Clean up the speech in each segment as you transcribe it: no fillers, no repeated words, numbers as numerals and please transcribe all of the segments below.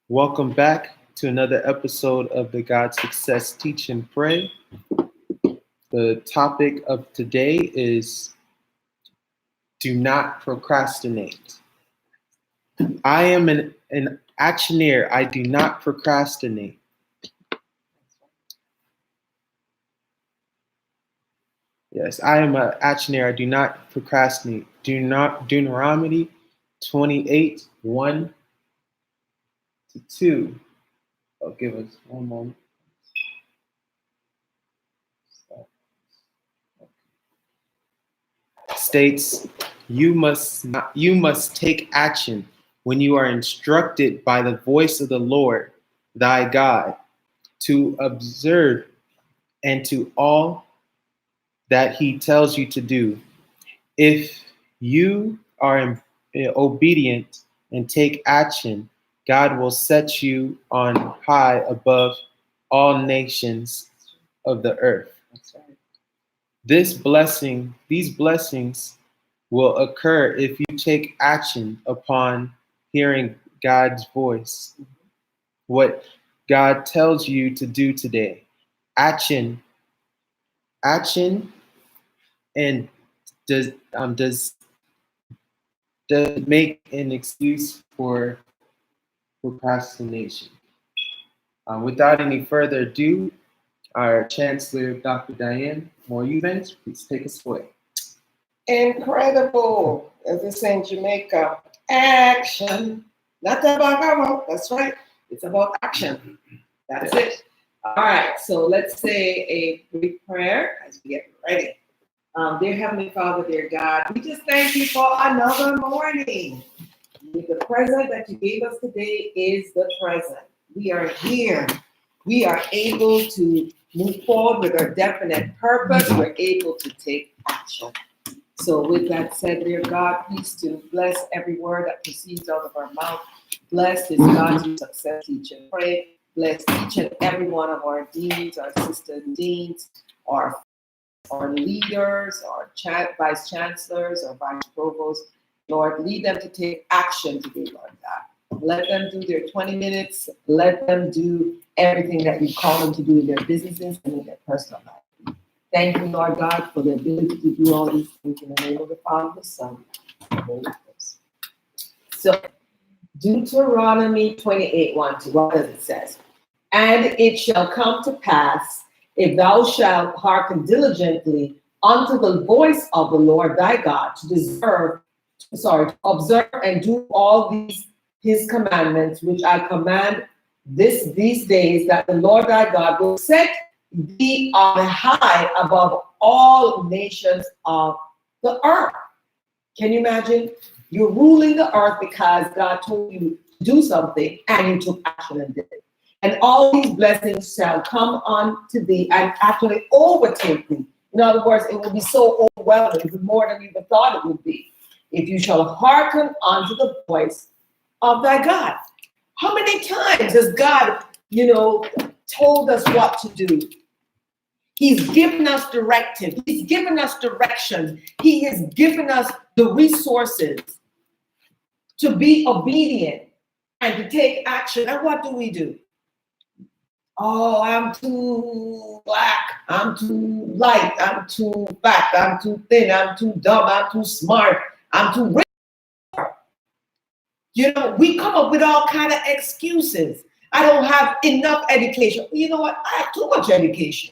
Welcome back to another episode of the GODSUccess Teach and Pray. The topic of today is do not procrastinate. I am an actioneer. I do not procrastinate. Yes, I am an actioneer. I do not procrastinate. Deuteronomy 28, 1 to 2. Oh, give us one moment. States, you must take action when you are instructed by the voice of the Lord thy God to observe and to all that he tells you to do. If you are obedient and take action, God will set you on high above all nations of the earth. That's right. These blessings will occur if you take action upon hearing God's voice. What God tells you to do today. Action, and does make an excuse for procrastination. Without any further ado, our Chancellor, Dr. Diane Moore-Eubanks, please take us away. Incredible, as they say in Jamaica, action. Not about our, that's right. It's about action. That's it. All right, so let's say a brief prayer as we get ready. Dear Heavenly Father, dear God, we just thank you for another morning. The present that you gave us today is the present. We are here. We are able to move forward with our definite purpose. We're able to take action. So with that said, dear God, please to bless every word that proceeds out of our mouth. Bless this GODSUccess Teach and Pray. Bless each and every one of our deans, our assistant deans, our leaders, our vice chancellors, our vice provosts. Lord, lead them to take action today, Lord God. Let them do their 20 minutes. Let them do everything that you call them to do in their businesses and in their personal life. Thank you, Lord God, for the ability to do all these things in the name of the Father, the Son, and the Holy Ghost. So, Deuteronomy 28, 1 to 1, as it says, and it shall come to pass, if thou shalt hearken diligently unto the voice of the Lord thy God, to observe and do all these his commandments, which I command these days, that the Lord thy God will set thee on high above all nations of the earth. Can you imagine? You're ruling the earth because God told you to do something and you took action and did it. And all these blessings shall come unto thee and actually overtake thee. In other words, it will be so overwhelming, even more than you ever thought it would be, if you shall hearken unto the voice of thy God. How many times has God, told us what to do? He's given us directive. He's given us direction. He has given us the resources to be obedient and to take action. And what do? Oh, I'm too black. I'm too light. I'm too fat. I'm too thin. I'm too dumb. I'm too smart. I'm too rich. We come up with all kind of excuses. I don't have enough education. You know what? I have too much education.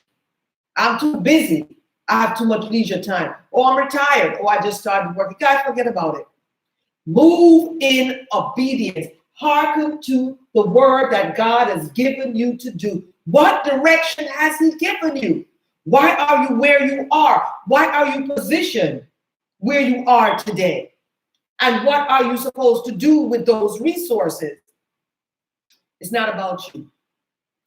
I'm too busy. I have too much leisure time. Or I'm retired. Or I just started working. Guys, forget about it. Move in obedience. Hearken to the word that God has given you to do. What direction has he given you? Why are you where you are? Why are you positioned where you are today? And what are you supposed to do with those resources? It's not about you.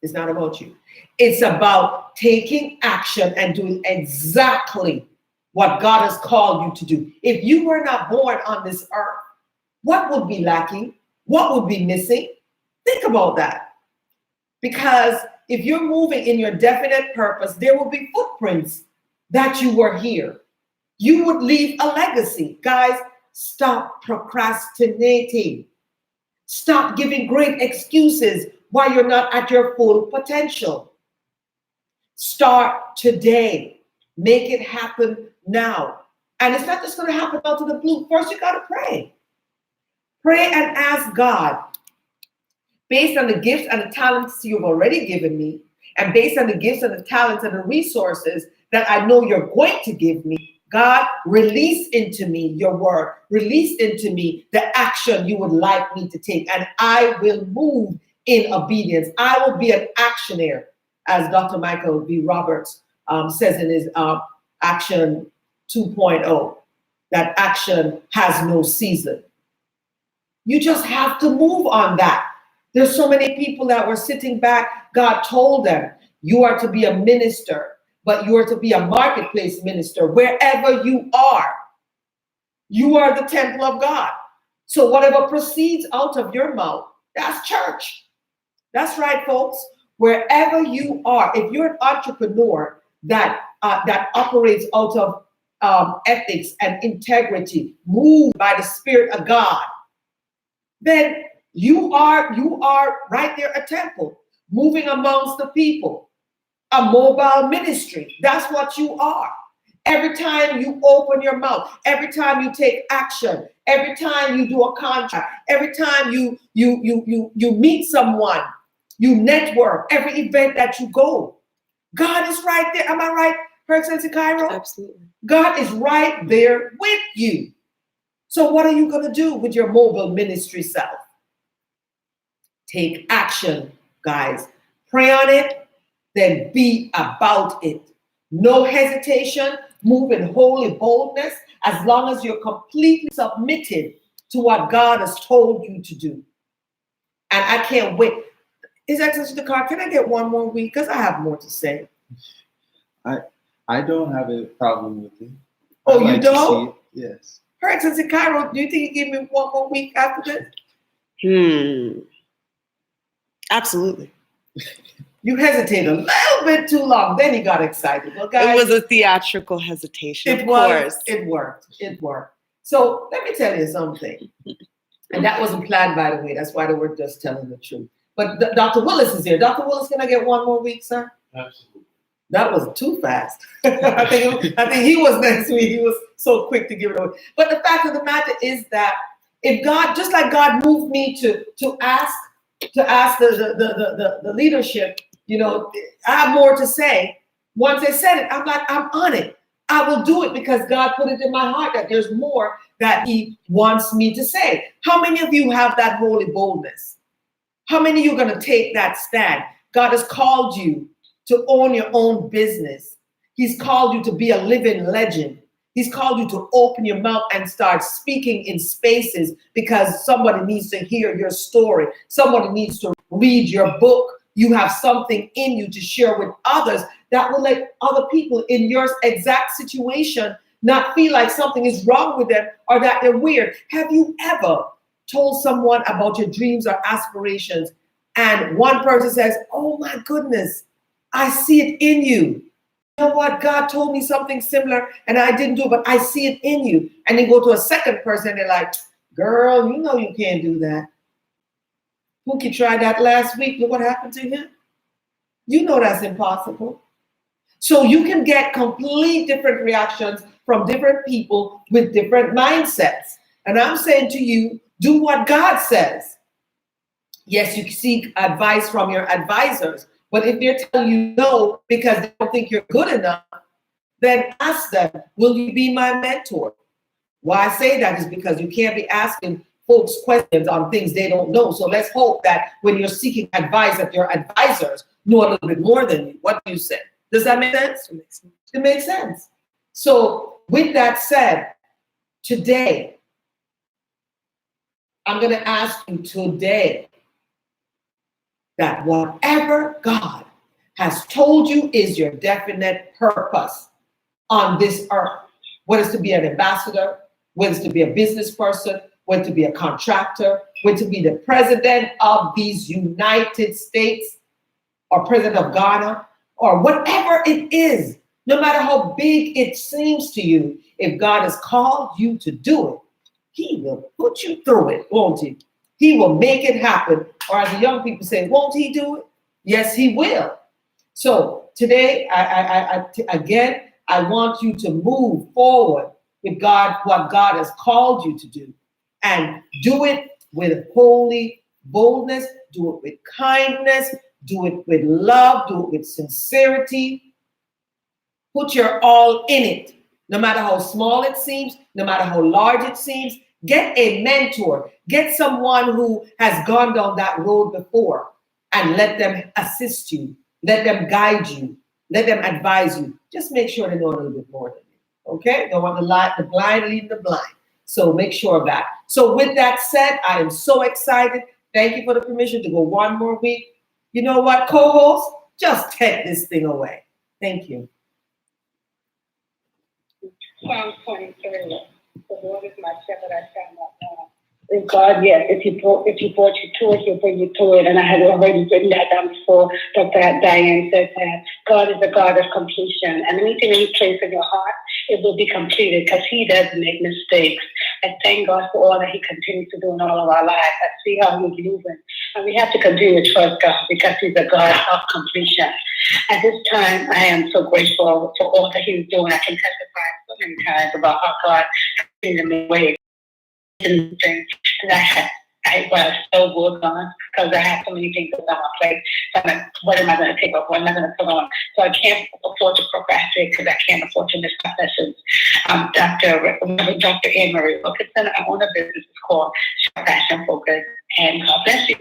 It's not about you. It's about taking action and doing exactly what God has called you to do. If you were not born on this earth, what would be lacking? what would be missing? Think about that. Because if you're moving in your definite purpose, there will be footprints that you were here. You would leave a legacy. Guys, stop procrastinating. Stop giving great excuses why you're not at your full potential. Start today. Make it happen now. And it's not just going to happen out of the blue. First, you got to pray. Pray and ask God, based on the gifts and the talents you've already given me, and based on the gifts and the talents and the resources that I know you're going to give me, God, release into me your word. Release into me the action you would like me to take. And I will move in obedience. I will be an actionaire, as Dr. Michael B. Roberts says in his Action 2.0, that action has no season. You just have to move on that. There's so many people that were sitting back. God told them, you are to be a minister, but you are to be a marketplace minister wherever you are. You are the temple of God. So whatever proceeds out of your mouth, that's church. That's right, folks. Wherever you are, if you're an entrepreneur that operates out of ethics and integrity, moved by the Spirit of God, then you are right there, a temple, moving amongst the people, a mobile ministry. That's what you are. Every time you open your mouth, every time you take action, every time you do a contract, every time you meet someone, you network, every event that you go, God is right there. Am I right, Her Excellency Cairo? Absolutely. God is right there with you. So what are you going to do with your mobile ministry self? Take action, guys. Pray on it, then be about it. No hesitation, move in holy boldness, as long as you're completely submitted to what God has told you to do. And I can't wait. His Excellency the Car, can I get one more week? Because I have more to say. I don't have a problem with it. Oh, I'd you like to don't? see it. Yes. Her Excellency Cairo, do you think you give me one more week after this? Absolutely. You hesitated a little bit too long. Then he got excited. Well, guys, It was a theatrical hesitation. it worked. It worked. So let me tell you something. And that wasn't planned, by the way. That's why they were just telling the truth. But Dr. Willis is here. Dr. Willis, can I get one more week, sir? Absolutely. That was too fast. I think he was next week. He was so quick to give it away. But the fact of the matter is that if God, just like God moved me to ask the leadership, you know, I have more to say. Once they said it, I'm like, I'm on it. I will do it because God put it in my heart that there's more that he wants me to say. How many of you have that holy boldness? How many of you are going to take that stand? God has called you to own your own business. He's called you to be a living legend. He's called you to open your mouth and start speaking in spaces because somebody needs to hear your story. Somebody needs to read your book. You have something in you to share with others that will let other people in your exact situation not feel like something is wrong with them or that they're weird. Have you ever told someone about your dreams or aspirations and one person says, oh my goodness, I see it in you. You know what? God told me something similar and I didn't do it, but I see it in you. And then go to a second person and they're like, girl, you know you can't do that. Pookie tried that last week. Look what happened to him. You know that's impossible. So you can get complete different reactions from different people with different mindsets. And I'm saying to you, do what God says. Yes, you seek advice from your advisors, but if they're telling you no because they don't think you're good enough, then ask them, will you be my mentor? Why I say that is because you can't be asking folks questions on things they don't know. So let's hope that when you're seeking advice, that your advisors know a little bit more than you. What do you say? Does that make sense? It makes sense. So with that said, today, I'm going to ask you today that whatever God has told you is your definite purpose on this earth, whether it's to be an ambassador, whether it's to be a business person, whether to be a contractor, with to be the president of these United States or president of Ghana or whatever it is, no matter how big it seems to you, if God has called you to do it, he will put you through it, won't he? He will make it happen. Or as the young people say, won't he do it? Yes, he will. So today, again, I want you to move forward with God, what God has called you to do, and do it with holy boldness, do it with kindness, do it with love, do it with sincerity. Put your all in it, no matter how small it seems, no matter how large it seems. Get a mentor, get someone who has gone down that road before, and let them assist you, let them guide you, let them advise you. Just make sure they know a little bit more than you. Okay? Don't want the blind leading the blind. So make sure of that. So with that said, I am so excited. Thank you for the permission to go one more week. You know what, co-host? Just take this thing away. Thank you. Psalm 23. The Lord is my shepherd, I shall not want. With God, yes, if he brought you to it, he'll bring you to it. And I had already written that down before Dr. Diane said that God is a God of completion. And anything that he places in your heart, it will be completed because he doesn't make mistakes. I thank God for all that he continues to do in all of our lives. I see how he's moving. And we have to continue to trust God because he's a God of completion. At this time, I am so grateful for all that he's doing. I can testify so many times about how God continues to make ways. And things that I was so worked on because I have so many things on my plate. So what am I going to take up? What am I going to put on? So I can't afford to procrastinate because I can't afford to miss my sessions. Dr. Anne Marie Wilkinson, I own a business called Passion Focus, and God bless you.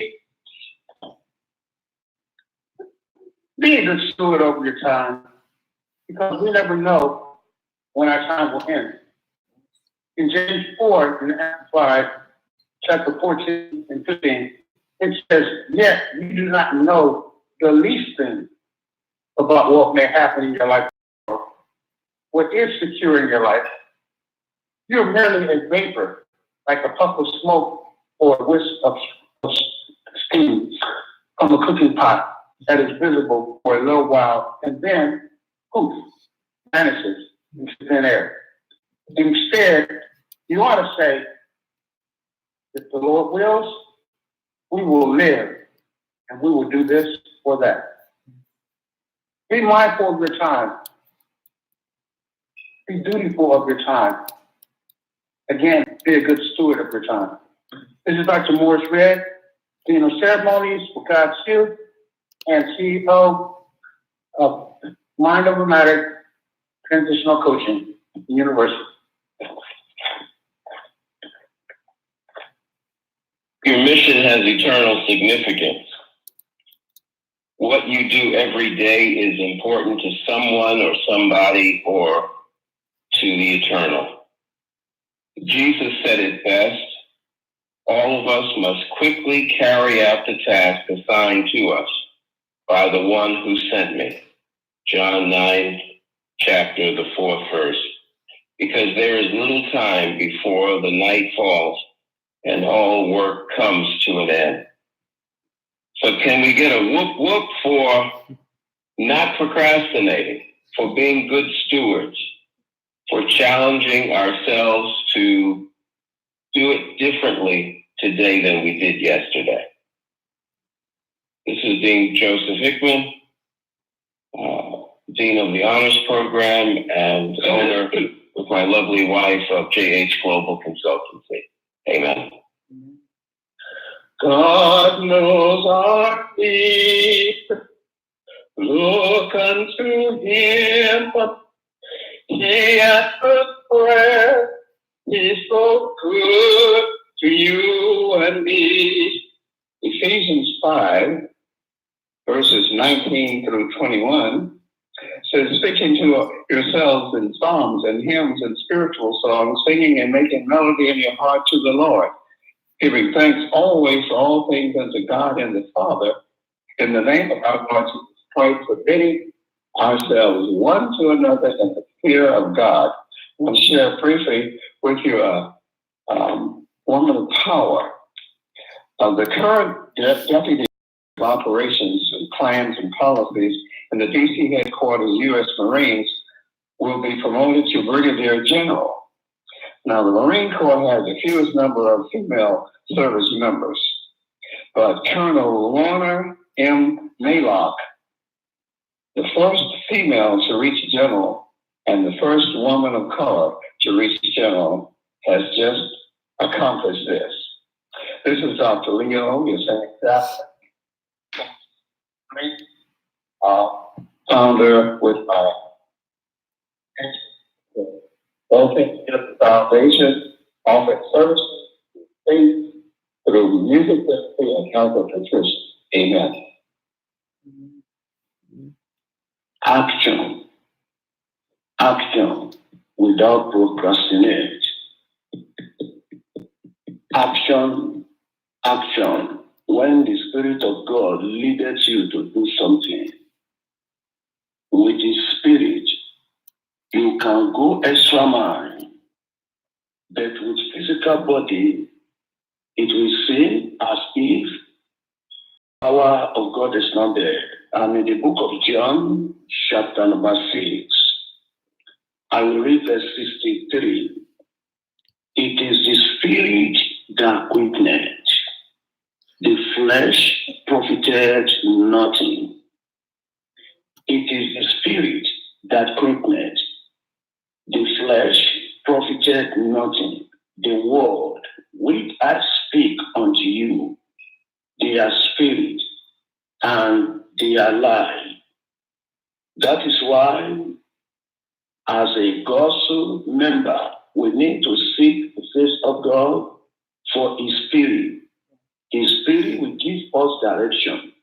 Be a good steward over your time because we never know when our time will end. In James 4, in the Amplified, chapter 14 and 15, it says, yet you do not know the least thing about what may happen in your life. What is secure in your life? You're merely a vapor, like a puff of smoke or a wisp of steam from a cooking pot that is visible for a little while and then, poof, vanishes into thin air. Instead, you ought to say, if the Lord wills, we will live and we will do this or that. Be mindful of your time. Be dutiful of your time. Again, be a good steward of your time. This is Dr. Morris Red, Dean of Ceremonies for GODSU and CEO of Mind Over Matter Transitional Coaching University. Your mission has eternal significance. What you do every day is important to someone or somebody or to the eternal. Jesus said it best, all of us must quickly carry out the task assigned to us by the one who sent me. John 9, chapter, the 4th verse. Because there is little time before the night falls and all work comes to an end. So can we get a whoop whoop for not procrastinating, for being good stewards, for challenging ourselves to do it differently today than we did yesterday? This is Dean Joseph Hickman, Dean of the Honors Program and owner with my lovely wife of JH Global Consultancy. Amen. God knows our need. Look unto him. He answers prayer. He's so good to you and me. Ephesians 5, verses 19 through 21, says, speaking to yourselves in psalms and hymns and spiritual songs, singing and making melody in your heart to the Lord, giving thanks always for all things unto God and the Father, in the name of our Lord Jesus Christ, forbidding ourselves one to another in the fear of God. I want to share briefly with you a woman of power The current deputy of operations, plans, and policies in the DC headquarters U.S. Marines will be promoted to Brigadier General. Now, the Marine Corps has the fewest number of female service members, but Colonel Lorna M. Maylock, the first female to reach general and the first woman of color to reach general, has just accomplished this. This is Dr. Leo, you're saying that, founder with both the foundation, offering services, faith, through music therapy and health nutrition. Amen. Action. Action without procrastinate. Action. Action when the Spirit of God leads you to do something. With His Spirit, you can go extra mile, but with physical body, it will seem as if the power of God is not there. And in the book of John, chapter number 6, I will read verse 63. It is the Spirit that quickeneth, the flesh profited nothing. It is the Spirit that quickeneth, the flesh profited nothing. The word which I speak unto you, they are spirit and they are life. That is why, as a GODSU member, we need to seek the face of God for His Spirit. His Spirit will give us direction.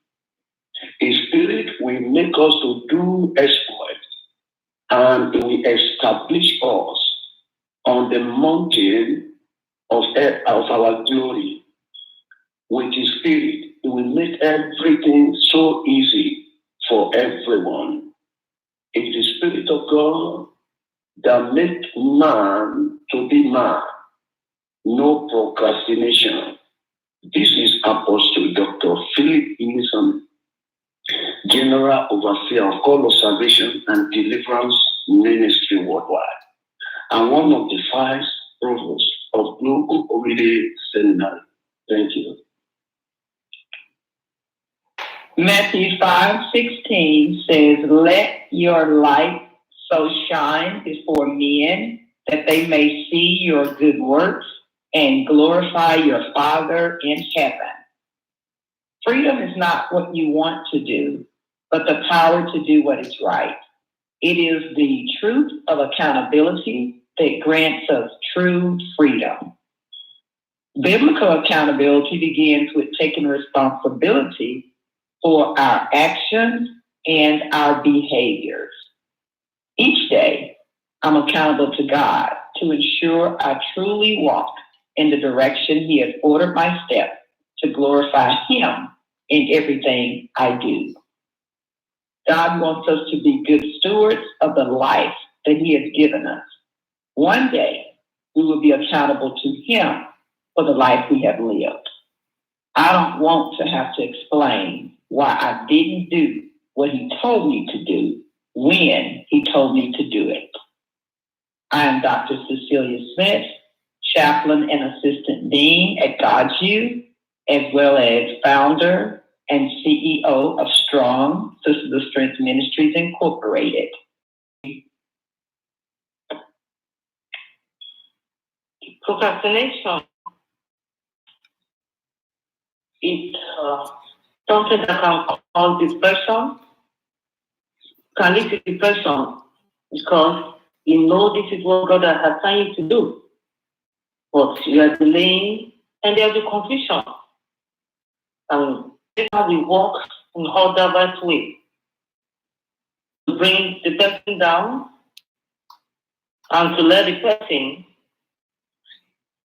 His Spirit will make us to do exploits, and it will establish us on the mountain of our glory. With His Spirit, it will make everything so easy for everyone. It is the Spirit of God that makes man to be man. No procrastination. This is Apostle Dr. Philip Ellison, General Overseer of Call of Salvation and Deliverance Ministry Worldwide, and one of the 5 provosts of Global Obedience Seminary. Thank you. Matthew 5:16 says, "Let your light so shine before men that they may see your good works and glorify your Father in heaven." Freedom is not what you want to do, but the power to do what is right. It is the truth of accountability that grants us true freedom. Biblical accountability begins with taking responsibility for our actions and our behaviors. Each day, I'm accountable to God to ensure I truly walk in the direction He has ordered my steps to glorify Him in everything I do. God wants us to be good stewards of the life that He has given us. One day, we will be accountable to Him for the life we have lived. I don't want to have to explain why I didn't do what He told me to do when He told me to do it. I am Dr. Cecilia Smith, Chaplain and Assistant Dean at GODSU, as well as founder and CEO of Strong Sisters of Strength Ministries Incorporated. Procrastination is something that can cause depression, can lead to depression, because you know this is what God has assigned you to do, but you are delaying, and there'll be confusion. And this is how we walk in all diverse ways to bring the person down and to let the person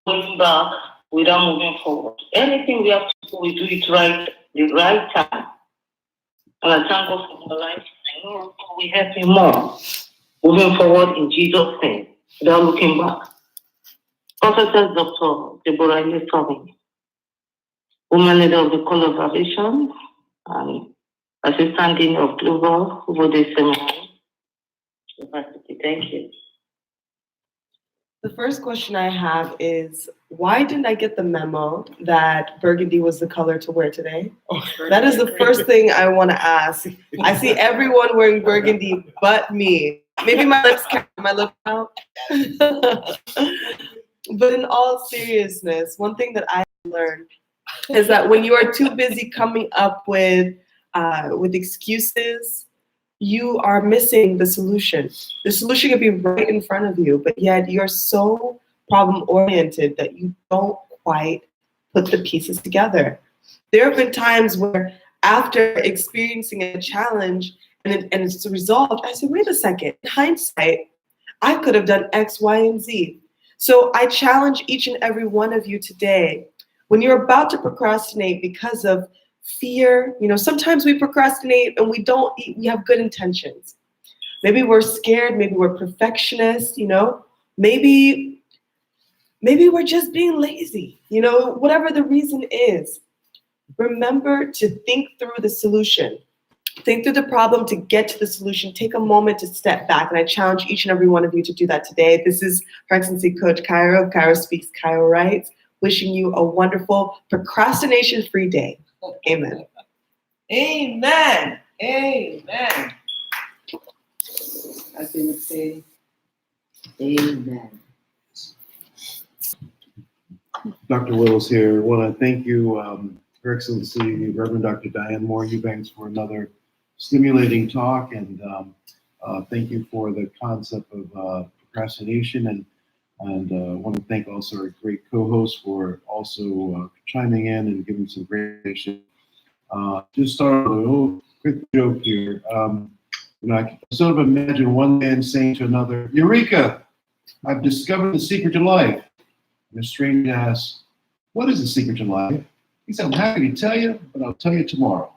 move back without moving forward. Anything we have to do, we do it right, the right time. And I thank God for my life. I know we help Him more. Moving forward in Jesus' name, without looking back. Prophetess Dr. Deborah is coming. woman leader of the Call of Salvation, and assistant dean of Global Ubode Seminary University. Thank you. The first question I have is, why didn't I get the memo that burgundy was the color to wear today? That is the first thing I want to ask. I see everyone wearing burgundy but me. Maybe my lips out. But in all seriousness, one thing that I learned is that when you are too busy coming up with excuses, you are missing the solution. The solution could be right in front of you, but yet you're so problem-oriented that you don't quite put the pieces together. There have been times where after experiencing a challenge and it's resolved, I said, wait a second, in hindsight, I could have done X, Y, and Z. So I challenge each and every one of you today, when you're about to procrastinate because of fear, sometimes we procrastinate and we have good intentions. Maybe we're scared, maybe we're perfectionists, maybe we're just being lazy, whatever the reason is. Remember to think through the solution. Think through the problem to get to the solution. Take a moment to step back, and I challenge each and every one of you to do that today. This is Her Excellency Coach Cairo of Cairo Speaks, Cairo Writes, wishing you a wonderful procrastination-free day. Amen. Amen. Amen. As they would say, amen. Dr. Willis here. I want to thank you, Her Excellency, Reverend Dr. Diane Moore-Eubanks, for another stimulating talk, and thank you for the concept of procrastination, and I want to thank also our great co-host for also chiming in and giving some great information. Just start with a little quick joke here. I can sort of imagine one man saying to another, "Eureka! I've discovered the secret to life." And a stranger asks, "What is the secret to life?" He said, "I'm happy to tell you, but I'll tell you tomorrow."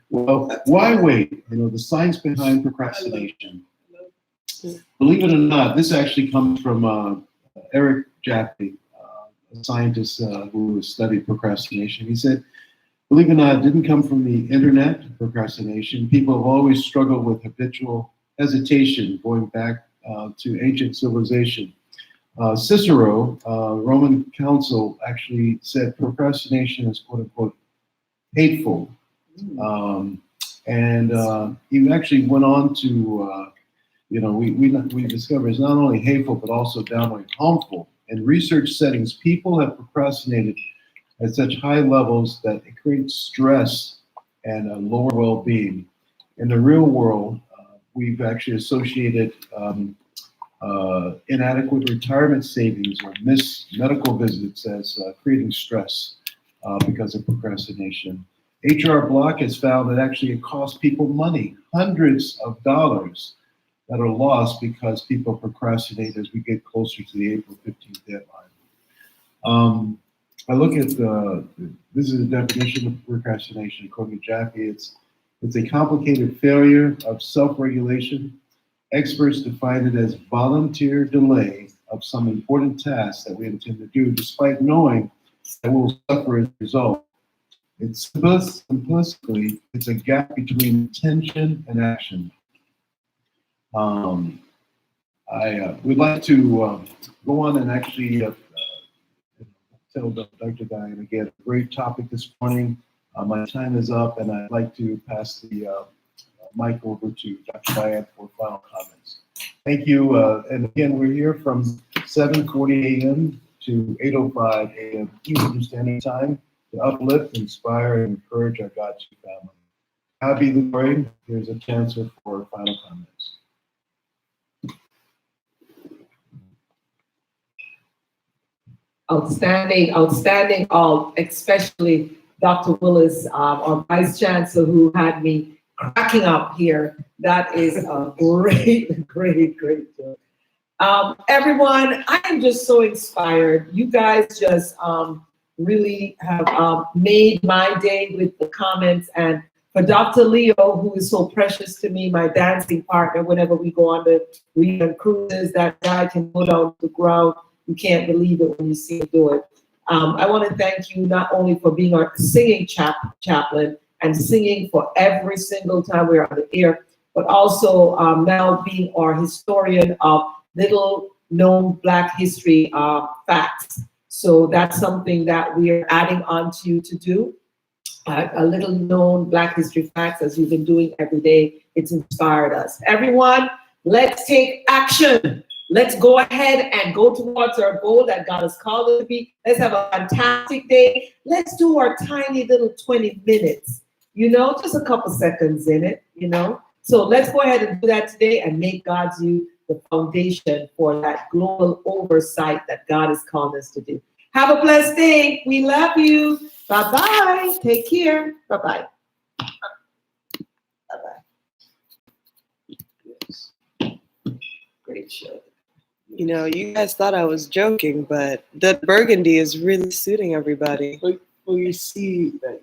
Well, why wait? The science behind procrastination. Believe it or not, this actually comes from Eric Jaffe, a scientist who has studied procrastination. He said, believe it or not, it didn't come from the internet, procrastination. People have always struggled with habitual hesitation, going back to ancient civilization. Cicero, Roman consul, actually said procrastination is quote unquote hateful. And he actually went on to, we discovered it's not only hateful, but also downright harmful. In research settings, people have procrastinated at such high levels that it creates stress and a lower well-being. In the real world, we've actually associated inadequate retirement savings or missed medical visits as creating stress because of procrastination. HR Block has found that actually it costs people money, hundreds of dollars that are lost because people procrastinate as we get closer to the April 15th deadline. I look at this is the definition of procrastination according to Jaffe. It's a complicated failure of self-regulation. Experts define it as volunteer delay of some important task that we intend to do, despite knowing that we'll suffer as a result. It's simplistically, it's a gap between intention and action. I would like to go on and actually tell Dr. Diane again, a great topic this morning. My time is up, and I'd like to pass the mic over to Dr. Diane for final comments. Thank you. And again, we're here from 7:40 a.m. to 8:05 a.m. Eastern Standard Time to uplift, inspire, and encourage our GODSU family. God be the glory. Here's a Chancellor for final comments. Outstanding, outstanding, especially Dr. Willis, our Vice Chancellor, who had me cracking up here. That is a great, great, great job. Everyone, I am just so inspired. You guys just really have made my day with the comments. And for Dr. Leo, who is so precious to me, my dancing partner, whenever we go on the weekend cruises, that guy can go down to the ground, You can't believe it when you see him do it. I want to thank you not only for being our singing chaplain and singing for every single time we're on the air, but also now being our historian of little known Black history facts. So that's something that we are adding on to you to do. A little known Black history facts, as you've been doing every day. It's inspired us. Everyone, let's take action. Let's go ahead and go towards our goal that God has called us to be. Let's have a fantastic day. Let's do our tiny little 20 minutes, you know, just a couple seconds in it, you know. So let's go ahead and do that today and make God's you the foundation for that global oversight that God has called us to do. Have a blessed day. We love you. Bye-bye. Take care. Bye-bye. Bye-bye. Yes. Great show. You know, you guys thought I was joking, but that burgundy is really suiting everybody. Well, you see that